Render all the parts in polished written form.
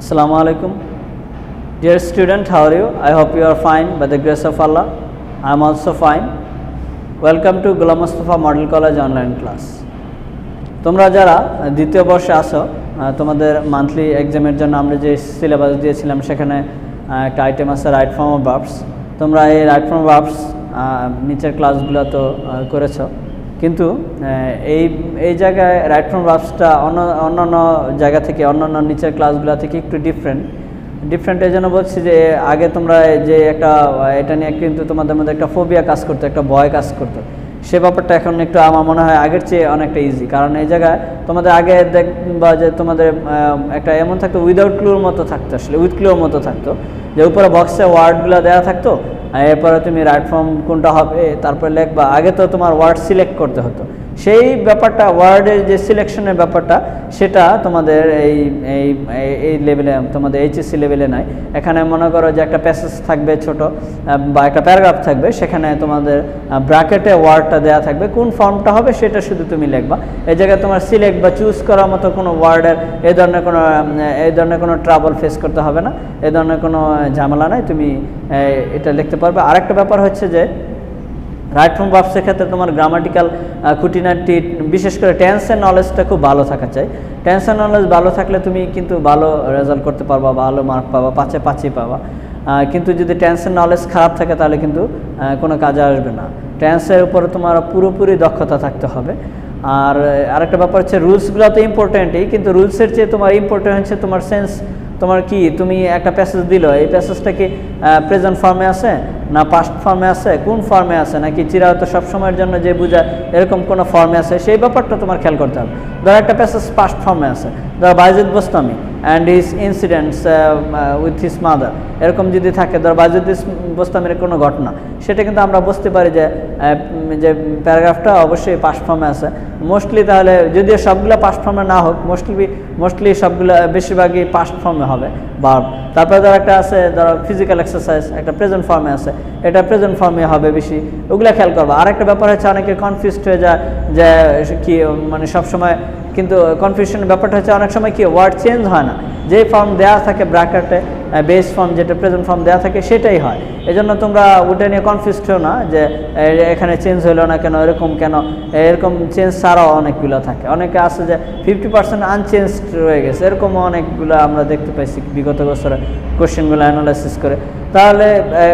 Assalamu alaikum. Dear student, how are you? I hope you are fine by the grace of Allah. I am also fine. Welcome to Ghulam Mustafa Model College online class. তোমরা যারা দ্বিতীয় বর্ষে আসো তোমাদের monthly এক্সামের জন্য আমরা যে সিলেবাস দিয়েছিলাম সেখানে একটা আইটেম আছে রাইট ফর্ম অফ ভার্বস। তোমরা এই রাইট ফর্ম অফ ভার্বস নিচের ক্লাসগুলো তো করেছো, কিন্তু এই জায়গায় রাইট ফর্ম ভার্বসটা অন্যান্য জায়গা থেকে অন্যান্য নিচের ক্লাসগুলো থেকে একটু ডিফারেন্ট এই জন্য বলছি যে আগে তোমরা যে এটা নিয়ে কিন্তু তোমাদের মধ্যে একটা ফোবিয়া কাজ করতো, একটা ভয় কাজ করতো। সে ব্যাপারটা এখন একটু আমার মনে হয় আগের চেয়ে অনেকটা ইজি, কারণ এই জায়গায় তোমাদের আগে দেখবা যে তোমাদের একটা এমন থাকতো উইদাউট ক্লুর মতো থাকতো, আসলে উইথ ক্লুর মতো থাকতো, যে উপরে বক্সে ওয়ার্ডগুলো দেওয়া থাকতো, এরপরে তুমি রাইট ফর্ম কোনটা হবে তারপরে লিখবা। আগে তো তোমার ওয়ার্ড সিলেক্ট করতে হতো, সেই ব্যাপারটা ওয়ার্ডের যে সিলেকশনের ব্যাপারটা সেটা তোমাদের এই লেভেলে তোমাদের এইচএসসি লেভেলে নাই। এখানে মনে করো যে একটা প্যাসেজ থাকবে ছোট বা একটা প্যারাগ্রাফ থাকবে, সেখানে তোমাদের ব্র্যাকেটে ওয়ার্ডটা দেওয়া থাকবে, কোন ফর্মটা হবে সেটা শুধু তুমি লিখবা। এই জায়গায় তোমার সিলেক্ট বা চুজ করার মতো কোনো ওয়ার্ডের এই ধরনের কোনো ট্রাবল ফেস করতে হবে না, এই ধরনের কোনো ঝামেলা নাই, তুমি এটা লিখতে পারবে। আরেকটা ব্যাপার হচ্ছে যে রাইট ফর্ম ভার্বসের ক্ষেত্রে তোমার গ্রামাটিক্যাল খুঁটিনাটি বিশেষ করে টেন্সের নলেজটা খুব ভালো থাকা চাই। টেন্সের নলেজ ভালো থাকলে তুমি কিন্তু ভালো রেজাল্ট করতে পারবা, ভালো মার্ক পাবা, 5-5 পাবা। কিন্তু যদি টেন্সের নলেজ খারাপ থাকে তাহলে কিন্তু কোনো কাজে আসবে না। টেন্সের উপরে তোমার পুরোপুরি দক্ষতা থাকতে হবে। আর আরেকটা ব্যাপার হচ্ছে রুলসগুলো তো ইম্পর্টেন্টই, কিন্তু রুলসের চেয়ে তোমার ইম্পর্টেন্ট হচ্ছে তোমার সেন্স। তোমার কি তুমি একটা প্যাসেজ দিল, এই প্যাসেজটা কি প্রেজেন্ট ফর্মে আছে না পাস্ট ফর্মে আছে, কোন ফর্মে আছে, নাকি চিরায়ত সবসময়ের জন্য যে বোঝায় এরকম কোনো ফর্মে আছে, সেই ব্যাপারটা তোমার খেয়াল করতে হবে। ধরো একটা প্যাসেজ পাস্ট ফর্মে আছে, ধরো Bayazid Bostami and his incidents with his mother, এরকম যদি থাকে, ধরো বাইজিদ বোস্তামির কোনো ঘটনা, সেটা কিন্তু আমরা বুঝতে পারি যে প্যারাগ্রাফটা অবশ্যই পাস্ট ফর্মে আছে মোস্টলি। তাহলে যদিও সবগুলো পাস্ট ফর্মে না হোক, মোস্টলি সবগুলো বেশিরভাগই পাস্ট ফর্মে হবে ভার্ব। তারপরে ধরো একটা আছে, ধরো ফিজিক্যাল এক্সারসাইজ, একটা প্রেজেন্ট ফর্মে আছে, এটা প্রেজেন্ট ফর্মে হবে বেশি, ওগুলো খেয়াল করবো। আরেকটা ব্যাপার হচ্ছে অনেকে কনফিউজড হয়ে যায় যে কি মানে সবসময়, কিন্তু কনফিউশনের ব্যাপারটা হচ্ছে অনেক সময় কি ওয়ার্ড চেঞ্জ হয় না, যে ফর্ম দেওয়া থাকে ব্র্যাকেটে বেস ফর্ম যেটা প্রেজেন্ট ফর্ম দেওয়া থাকে সেটাই হয়। এই জন্য তোমরা ওটা নিয়ে কনফিউজড হও না যে এখানে চেঞ্জ হলো না কেন, এরকম চেঞ্জ ছাড়াও অনেকগুলো থাকে। অনেকে আছে যে 50% আনচেঞ্জড রয়ে গেছে, এরকম অনেকগুলো আমরা দেখতে পাইছি বিগত বছরে কোশ্চেনগুলো অ্যানালাইসিস করে। তাহলে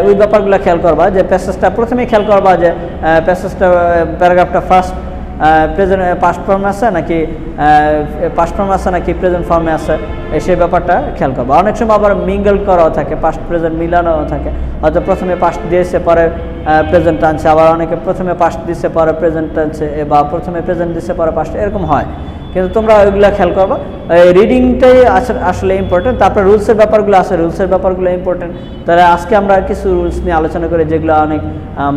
ওই ব্যাপারগুলো খেয়াল করবা যে প্যাসেজটা প্রথমেই খেয়াল করবা যে প্যাসেজটা প্যারাগ্রাফটা ফার্স্ট প্রেজেন্ট পাস্ট ফর্মে আছে নাকি প্রেজেন্ট ফর্মে আছে, সেই ব্যাপারটা খেয়াল করবো। অনেক সময় আবার মিঙ্গল করাও থাকে, পাস্ট প্রেজেন্ট মিলানোও থাকে, হয়তো প্রথমে পাস্ট দিয়েছে পরে প্রেজেন্ট আনছে, আবার অনেকে প্রথমে পাস্ট দিচ্ছে পরে প্রেজেন্ট আনছে, বা প্রথমে প্রেজেন্ট দিচ্ছে পরে পাস্ট, এরকম হয়। কিন্তু তোমরা ওইগুলো খেয়াল করবো, রিডিংটাই আসলে ইম্পর্টেন্ট। তারপরে রুলসের ব্যাপারগুলো আছে, রুলসের ব্যাপারগুলো ইম্পর্টেন্ট। তাহলে আজকে আমরা কিছু রুলস নিয়ে আলোচনা করি যেগুলো অনেক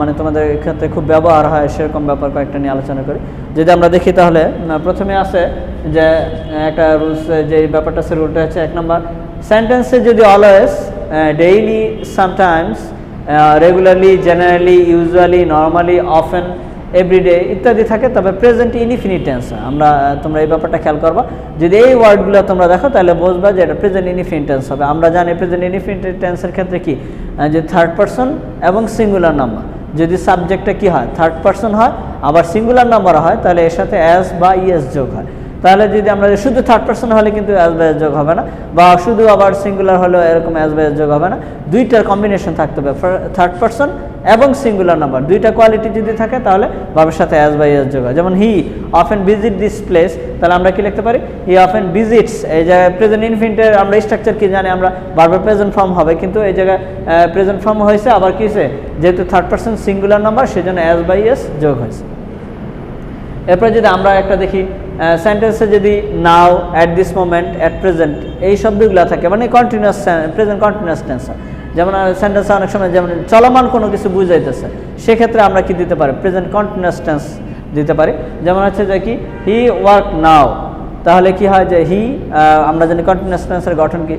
মানে তোমাদের ক্ষেত্রে খুব ব্যবহার হয়, সেরকম ব্যাপার কয়েকটা নিয়ে আলোচনা করি। যদি আমরা দেখি তাহলে প্রথমে আছে যে একটা রুলস, যে ব্যাপারটা আছে রুলটা হচ্ছে 1 নম্বর, সেন্টেন্সে যদি always, daily, sometimes, regularly, generally, usually, normally, often, everyday ইত্যাদি থাকে, তবে প্রেজেন্ট ইনডিফিনিট টেন্স। তোমরা এই ব্যাপারটা খেয়াল করবা, যদি এই ওয়ার্ডগুলো তোমরা দেখো তাহলে বুঝবা যে এটা প্রেজেন্ট ইনডিফিনিট টেন্স হবে। আমরা জানি প্রেজেন্ট ইনডিফিনিট টেন্সের ক্ষেত্রে কি, যে থার্ড পারসন এবং সিঙ্গুলার নাম্বার, যদি সাবজেক্টটা কি হয় থার্ড পারসন হয় আবার সিঙ্গুলার নাম্বার হয়, তাহলে এর সাথে অ্যাজ বা ইএস যোগ হয়। তাহলে যদি আমরা শুধু থার্ড পারসন হলে কিন্তু অ্যাজ বা এস যোগ হবে না, বা শুধু আবার সিঙ্গুলার হলেও এরকম অ্যাজ বা এস যোগ হবে না, দুইটার কম্বিনেশন থাকতে হবে, থার্ড পারসন এবং সিঙ্গুলার নাম্বার, দুইটা কোয়ালিটি যদি থাকে তাহলে ভার্বের সাথে অ্যাজ বা এস যোগ হয়। যেমন হি অফেন ভিজিট দিস প্লেস, তাহলে আমরা কি লিখতে পারি, হি অফেন ভিজিটস। এই জায়গায় প্রেজেন্ট ইনফিনিটের আমরা স্ট্রাকচার কি জানি, আমরা ভার্বের প্রেজেন্ট ফর্ম হবে, কিন্তু এই জায়গায় প্রেজেন্ট ফর্ম হয়েছে, আবার কি হয়েছে, যেহেতু থার্ড পারসন সিঙ্গুলার নাম্বার সেজন্য অ্যাজ বা এস যোগ হয়েছে। এরপরে যদি আমরা একটা দেখি সেন্টেন্সে যদি now, at this moment, at present, এই শব্দগুলো থাকে, মানে কন্টিনিউয়াস প্রেজেন্ট কন্টিনিউয়াস টেন্স। যেমন সেন্টেন্সে অনেক সময় যেমন চলমান কোনো কিছু বুঝাইতেছে, সেক্ষেত্রে আমরা কি দিতে পারি, প্রেজেন্ট কন্টিনিউয়াস টেন্স দিতে পারি। যেমন হচ্ছে যে কি, হি ওয়ার্ক নাও, তাহলে কি হয় যে হি, আমরা জানি কন্টিনিউয়াস টেন্সের গঠন কি,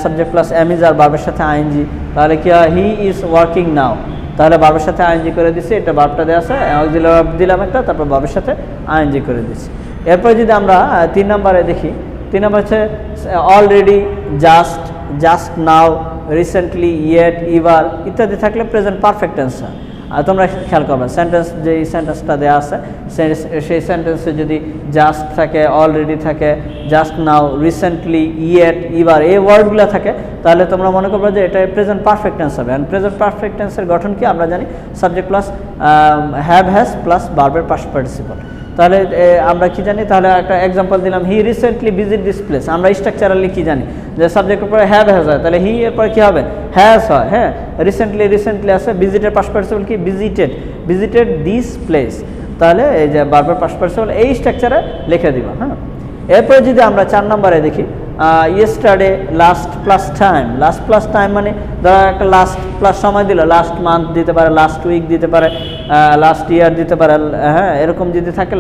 সাবজেক্ট প্লাস এমইজ আর ভার্বের সাথে আইএনজি, তাহলে কি হয়, হি ইজ ওয়ার্কিং নাও, তাহলে ভার্বের সাথে আইএনজি করে দিচ্ছি, এটা ভার্বটা দেওয়া আছে, অক্সিলারি ভার্ব দিলাম একটা, তারপর ভার্বের সাথে আইএনজি করে দিচ্ছি। এরপর যদি আমরা 3 নম্বরে দেখি, 3 নম্বর হচ্ছে already just, just now, recently, yet, ever ইত্যাদি থাকলে প্রেজেন্ট পারফেক্ট টেন্স। আর তোমরা খেয়াল করবে সেন্টেন্স, যেই সেন্টেন্সটা দেওয়া আছে সেই সেন্টেন্সে যদি জাস্ট থাকে, অলরেডি থাকে, জাস্ট নাও, রিসেন্টলি, ইয়েট, ইভার এই ওয়ার্ডগুলো থাকে, তাহলে তোমরা মনে করবে যে এটা প্রেজেন্ট পারফেক্ট টেন্স হবে। অ্যান্ড প্রেজেন্ট পারফেক্ট টেন্সের গঠন কি আমরা জানি, subject plus have has plus ভার্বের পাস্ট পার্টিসিপল। তাহলে আমরা কি জানি, তাহলে একটা এক্সাম্পল দিলাম, হি রিসেন্টলি ভিজিট দিস প্লেস। আমরা স্ট্রাকচারালি কি জানি যে সাবজেক্টের পরে হ্যাভ হ্যাজ হয়, তাহলে হি এর পরে কি হবে, হ্যাজ হয়। হ্যাঁ, রিসেন্টলি আছে, ভিজিটের পাস্ট পার্টিসিপল কি, ভিজিটেড দিস প্লেস। তাহলে এই যে ভার্বের পাস্ট পার্টিসিপল এই স্ট্রাকচারে লিখে দিবা। হ্যাঁ, এরপরে যদি আমরা 4 নম্বরে দেখি, yesterday, last plus time. Last plus time মানে ধরো একটা লাস্ট প্লাস সময় দিল, লাস্ট মান্থ দিতে পারে, লাস্ট উইক দিতে পারে, লাস্ট ইয়ার দিতে পারে। হ্যাঁ, এরকম যদি থাকে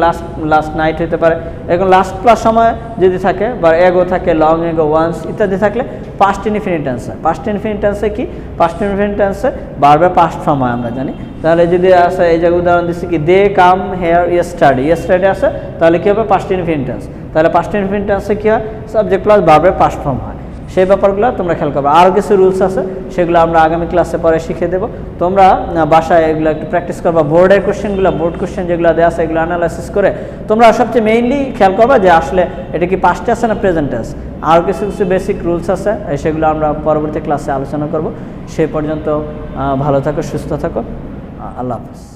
লাস্ট নাইট হতে পারে। এরকম লাস্ট প্লাস সময় যদি থাকে, বা এগো থাকে, লং এগো, ওয়ান্স ইত্যাদি থাকলে পাস্ট ইনডিফিনিট টেন্স হয়। পাস্ট ইনডিফিনিট টেন্সে কি, পাস্ট ইনডিফিনিট টেন্সে ভার্বের পাস্ট ফর্ম হয় আমরা জানি। তাহলে যদি আসে, এই জায়গায় উদাহরণ দিচ্ছি কি, দে কাম হেয়ার ইয়েস্টারডে আসে, তাহলে কী হবে, পাস্ট ইনডিফিনিট টেন্স। তাহলে পাস্ট ইনডিফিনিট টেন্সে কী হয়, সাবজেক্ট প্লাস ভার্বের পাস্ট ফর্ম হয়। সেই ব্যাপারগুলো তোমরা খেয়াল করবে। আরও কিছু রুলস আছে, সেগুলো আমরা আগামী ক্লাসে পরে শিখিয়ে দেবো। তোমরা বাসায় এগুলো একটু প্র্যাকটিস করবা। বোর্ডের কোশ্চেনগুলো, বোর্ড কোশ্চেন যেগুলো দেওয়া আছে এগুলো অ্যানালাইসিস করে তোমরা সবচেয়ে মেইনলি খেয়াল করবা যে আসলে এটা কি পাস্টে আছে না প্রেজেন্টে আছে। আরও কিছু বেসিক রুলস আছে, সেগুলো আমরা পরবর্তী ক্লাসে আলোচনা করব। সেই পর্যন্ত ভালো থাকো, সুস্থ থাকো, আল্লাহ হাফেজ।